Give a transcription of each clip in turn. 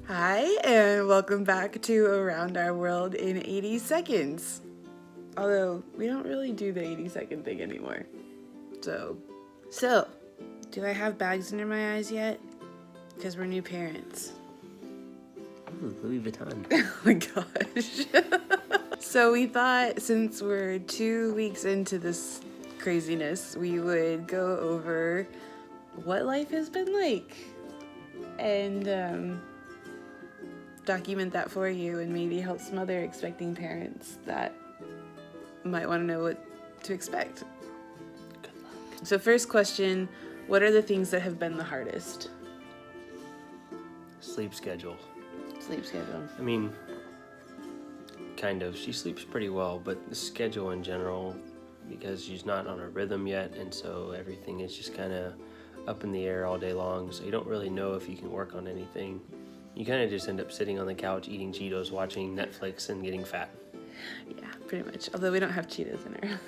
Hi, and welcome back to Around Our World in 80 Seconds. Although, we don't really do the 80-second thing anymore. So, do I have bags under my eyes yet? Because we're new parents. Ooh, Louis Vuitton. Oh my gosh. So we thought since we're 2 weeks into this craziness, we would go over what life has been like. And, document that for you and maybe help some other expecting parents that might want to know what to expect. Good luck. So first question, what are the things that have been the hardest? Sleep schedule. Sleep schedule. I mean, kind of. She sleeps pretty well, but the schedule in general, because she's not on a rhythm yet, and so everything is just kind of up in the air all day long, so you don't really know if you can work on anything. You kind of just end up sitting on the couch eating Cheetos, watching Netflix, and getting fat. Yeah, pretty much. Although we don't have Cheetos in her.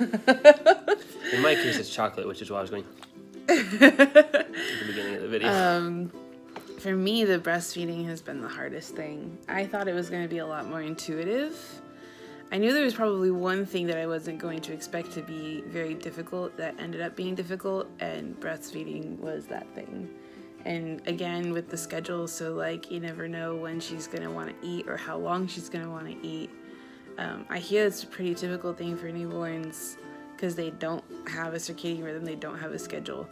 In my case, it's chocolate, which is why I was going at the beginning of the video. For me, the breastfeeding has been the hardest thing. I thought it was going to be a lot more intuitive. I knew there was probably one thing that I wasn't going to expect to be very difficult that ended up being difficult, and breastfeeding was that thing. And again, with the schedule, so like you never know when she's going to want to eat or how long she's going to want to eat. I hear it's a pretty typical thing for newborns because they don't have a circadian rhythm, they don't have a schedule.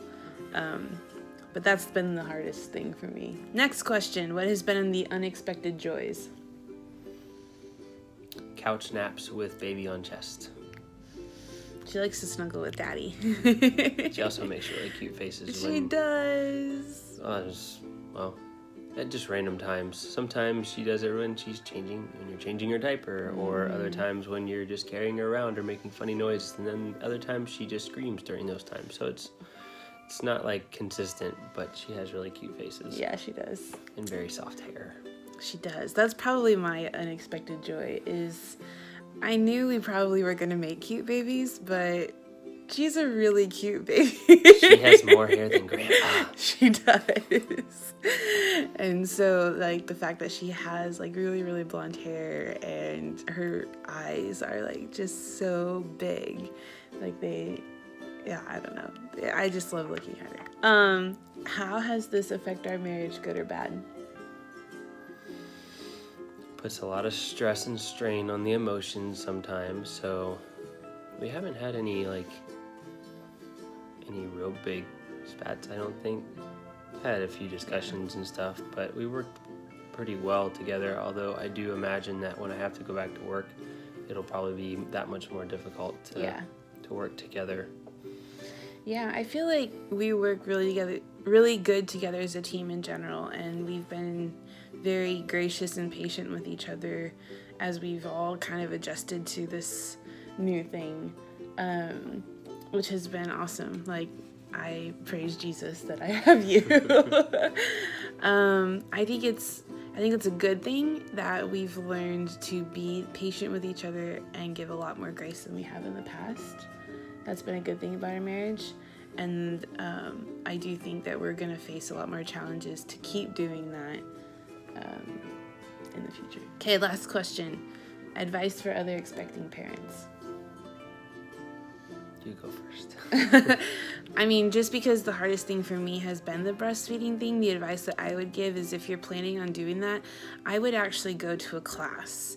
But that's been the hardest thing for me. Next question, what has been in the unexpected joys? Couch naps with baby on chest. She likes to snuggle with daddy. She also makes really cute faces. She does. At just random times. Sometimes she does it when she's changing, when you're changing her diaper, or other times when you're just carrying her around or making funny noises, and then other times she just screams during those times. So it's not like consistent, but she has really cute faces. Yeah, she does. And very soft hair. She does. That's probably my unexpected joy is I knew we probably were going to make cute babies, but she's a really cute baby. She has more hair than Grandpa. She does. And so, like, the fact that she has, like, really, really blonde hair and her eyes are, like, just so big. Like, I don't know. I just love looking at her. How has this affected our marriage, good or bad? Puts a lot of stress and strain on the emotions sometimes, so we haven't had any real big spats, I don't think. Had a few discussions and stuff, but we work pretty well together, although I do imagine that when I have to go back to work, it'll probably be that much more difficult to work together. Yeah, I feel like we work really good together as a team in general, and we've been very gracious and patient with each other as we've all kind of adjusted to this new thing, which has been awesome. Like, I praise Jesus that I have you. I think it's a good thing that we've learned to be patient with each other and give a lot more grace than we have in the past. That's been a good thing about our marriage. And I do think that we're going to face a lot more challenges to keep doing that in the future. Okay, last question. Advice for other expecting parents. You go first. I mean, just because the hardest thing for me has been the breastfeeding thing, the advice that I would give is if you're planning on doing that, I would actually go to a class.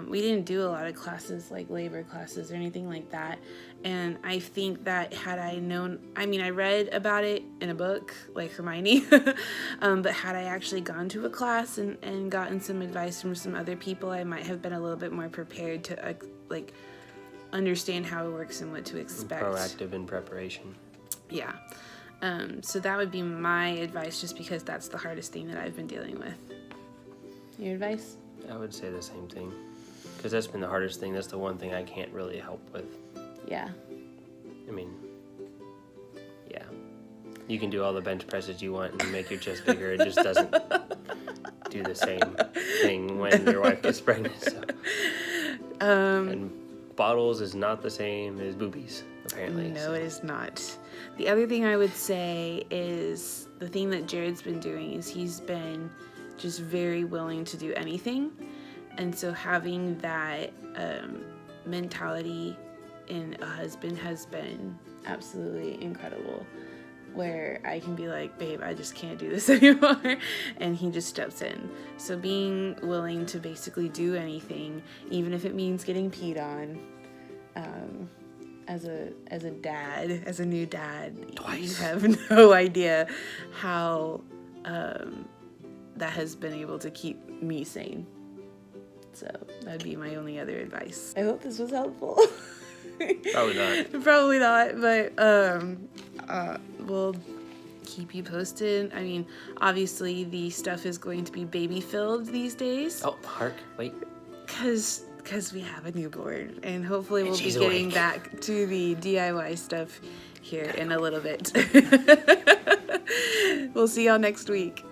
We didn't do a lot of classes like labor classes or anything like that. And I think that had I known, I mean, I read about it in a book like Hermione, but had I actually gone to a class and gotten some advice from some other people, I might have been a little bit more prepared to understand how it works and what to expect. Proactive in preparation. Yeah. So that would be my advice just because that's the hardest thing that I've been dealing with. Your advice? I would say the same thing. Because that's been the hardest thing. That's the one thing I can't really help with. Yeah. I mean, yeah. You can do all the bench presses you want and make your chest bigger. It just doesn't do the same thing when your wife gets pregnant. So. And bottles is not the same as boobies, apparently. No, it is not. The other thing I would say is the thing that Jared's been doing is he's been just very willing to do anything. And so having that mentality in a husband has been absolutely incredible, where I can be like, babe, I just can't do this anymore, and he just steps in. So being willing to basically do anything, even if it means getting peed on, as a dad, as a new dad, Twice. you have no idea how that has been able to keep me sane. So that'd be my only other advice. I hope this was helpful. Probably not. Probably not, but we'll keep you posted. I mean, obviously the stuff is going to be baby filled these days. Oh, hark, wait. Because we have a newborn, and hopefully we'll be she's getting awake. back to the DIY stuff here in a little bit. We'll see y'all next week.